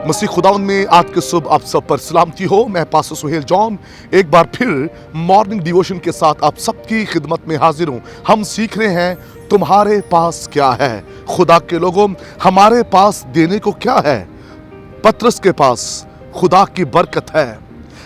मसीह खुदावंद में आज के सुबह आप सब पर सलामती हो। मैं पास्टर सुहेल जॉन एक बार फिर मॉर्निंग डिवोशन के साथ आप सबकी खिदमत में हाजिर हूँ। हम सीख रहे हैं तुम्हारे पास क्या है। खुदा के लोगों, हमारे पास देने को क्या है? पतरस के पास खुदा की बरकत है।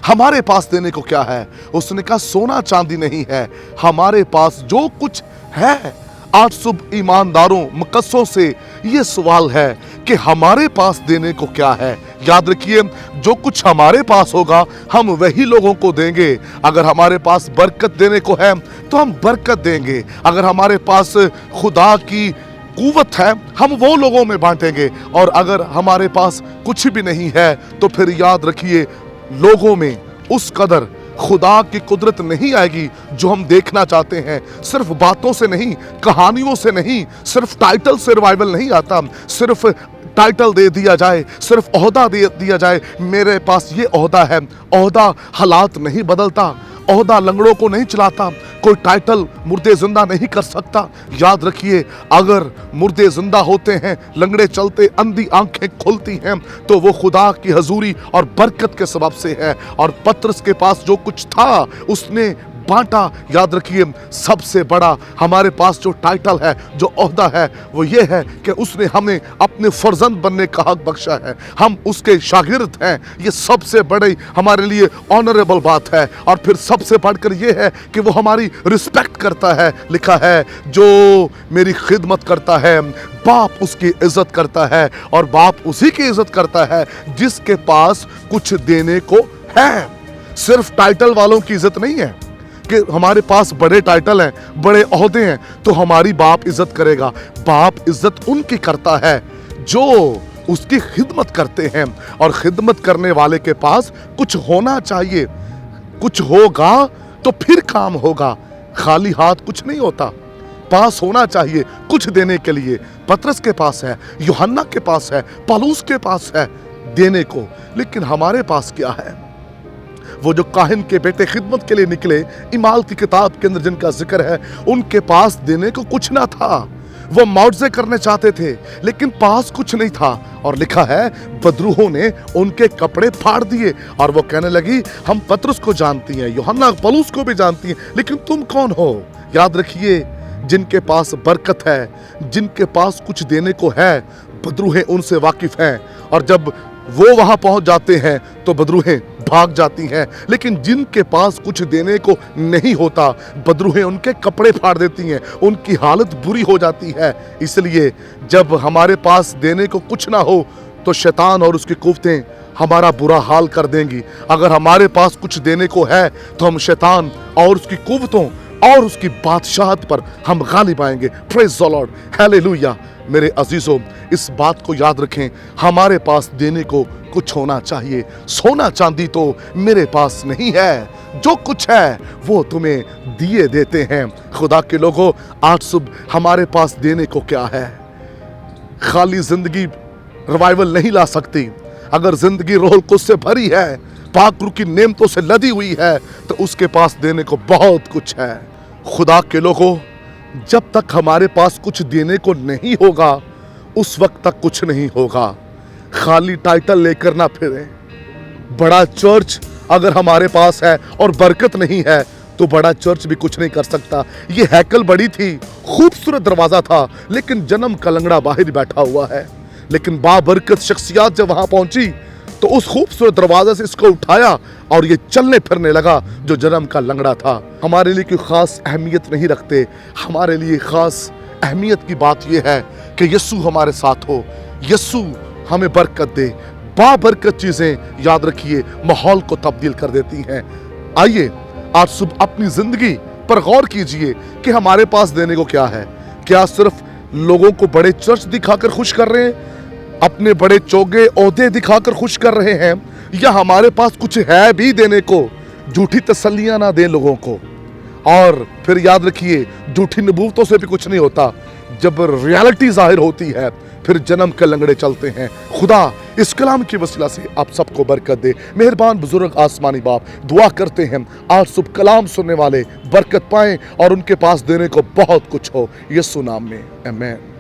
हमारे पास देने को क्या है? उसने कहा सोना चांदी नहीं है, हमारे पास जो कुछ है। आज सुबह ईमानदारों मुकद्दसों से ये सवाल है कि हमारे पास देने को क्या है। याद रखिए, जो कुछ हमारे पास होगा हम वही लोगों को देंगे। अगर हमारे पास बरकत देने को है तो हम बरकत देंगे। अगर हमारे पास खुदा की कुव्वत है हम वो लोगों में बांटेंगे। और अगर हमारे पास कुछ भी नहीं है तो फिर याद रखिए, लोगों में उस कदर खुदा की कुदरत नहीं आएगी जो हम देखना चाहते हैं। सिर्फ बातों से नहीं, कहानियों से नहीं, सिर्फ टाइटल से रिवाइवल नहीं आता। सिर्फ टाइटल दे दिया जाए, सिर्फ ओहदा दे दिया जाए, मेरे पास ये ओहदा है। ओहदा हालात नहीं बदलता, ओहदा लंगड़ों को नहीं चलाता, कोई टाइटल मुर्दे जिंदा नहीं कर सकता। याद रखिए, अगर मुर्दे जिंदा होते हैं, लंगड़े चलते, अंधी आंखें खुलती हैं, तो वो खुदा की हजूरी और बरकत के सबब से है। और पतरस के पास जो कुछ था उसने बांटा। याद रखिए, सबसे बड़ा हमारे पास जो टाइटल है, जो ओहदा है, वो ये है कि उसने हमें अपने फर्जंद बनने का हक बख्शा है। हम उसके शागिर्द हैं। ये सबसे बड़ी हमारे लिए ऑनरेबल बात है। और फिर सबसे बढ़कर ये है कि वो हमारी रिस्पेक्ट करता है। लिखा है, जो मेरी खिदमत करता है बाप उसकी इज्जत करता है। और बाप उसी की इज्जत करता है जिसके पास कुछ देने को है। सिर्फ टाइटल वालों की इज्जत नहीं है कि हमारे पास बड़े टाइटल हैं, बड़े ओहदे हैं तो हमारी बाप इज्जत करेगा। बाप इज्जत उनकी करता है जो उसकी खिदमत करते हैं। और खिदमत करने वाले के पास कुछ होना चाहिए। कुछ होगा तो फिर काम होगा। खाली हाथ कुछ नहीं होता, पास होना चाहिए कुछ देने के लिए। पतरस के पास है, यूहन्ना के पास है, पौलुस के पास है देने को। लेकिन हमारे पास क्या है? वो जो काहिन के बेटे खिदमत के लिए निकले, इमाल की किताब के अंदर जिनका जिक्र है, उनके पास देने को कुछ ना था। वो मौजज़े करने चाहते थे लेकिन पास कुछ नहीं था। और लिखा है, बदरूहों ने उनके कपड़े फाड़ दिए। और वो कहने लगी, हम पतरस को जानती हैं, यूहन्ना पौलुस को भी जानती हैं, लेकिन तुम कौन हो? याद रखिए, जिनके पास बरकत है, जिनके पास कुछ देने को है, बदरूहें उनसे वाकिफ हैं। और जब वो वहां पहुंच जाते हैं तो बदरूहें भाग जाती हैं। लेकिन जिनके पास कुछ देने को नहीं होता, बदरूहें उनके कपड़े फाड़ देती हैं, उनकी हालत बुरी हो जाती है। इसलिए जब हमारे पास देने को कुछ ना हो तो शैतान और उसकी कुव्वतें हमारा बुरा हाल कर देंगी। अगर हमारे पास कुछ देने को है तो हम शैतान और उसकी कुव्वतों और उसकी बादशाहत पर हम गालिब आएंगे। Praise the Lord, hallelujah. मेरे अजीजों, इस बात को याद रखें, हमारे पास देने को कुछ होना चाहिए। सोना चांदी तो मेरे पास नहीं है, जो कुछ है वो तुम्हें दिए देते हैं। खुदा के लोगों, आज सुबह हमारे पास देने को क्या है? खाली जिंदगी रिवाइवल नहीं ला सकती। अगर जिंदगी रोह कुछ से भरी है, पाक रूह की नेमतों से लदी हुई है, तो उसके पास देने को बहुत कुछ है। खुदा के लोगों, जब तक हमारे पास कुछ देने को नहीं होगा उस वक्त तक कुछ नहीं होगा। खाली टाइटल लेकर ना फिरें। बड़ा चर्च अगर हमारे पास है और बरकत नहीं है तो बड़ा चर्च भी कुछ नहीं कर सकता। ये हैकल बड़ी थी, खूबसूरत दरवाजा था, लेकिन जन्म का लंगड़ा बाहर बैठा हुआ है। लेकिन बाबरकत शख्सियत जब वहां पहुंची तो उस खूबसूरत दरवाजे से इसको उठाया और ये चलने फिरने लगा जो जन्म का लंगड़ा था। हमारे लिए कोई खास अहमियत नहीं रखते। हमारे लिए खास अहमियत की बात यह है कि यस्सु हमारे साथ हो, यस्सु हमें बरकत दे। बाबरकत चीजें, याद रखिए, माहौल को तब्दील कर देती हैं। आइए आज सुबह अपनी जिंदगी पर गौर कीजिए कि हमारे पास देने को क्या है। क्या सिर्फ लोगों को बड़े चर्च दिखाकर खुश कर रहे हैं, अपने बड़े चोगे ओहदे दिखाकर खुश कर रहे हैं, या हमारे पास कुछ है भी देने को? झूठी तसल्लियां ना दें लोगों को। और फिर याद रखिए, झूठी नबूवतों से भी कुछ नहीं होता। जब रियलिटी जाहिर होती है फिर जन्म के लंगड़े चलते हैं। खुदा इस कलाम की वसीला से आप सबको बरकत दे। मेहरबान बुजुर्ग आसमानी बाप, दुआ करते हैं आज सुबह कलाम सुनने वाले बरकत पाएं और उनके पास देने को बहुत कुछ हो। यीशु नाम में आमीन।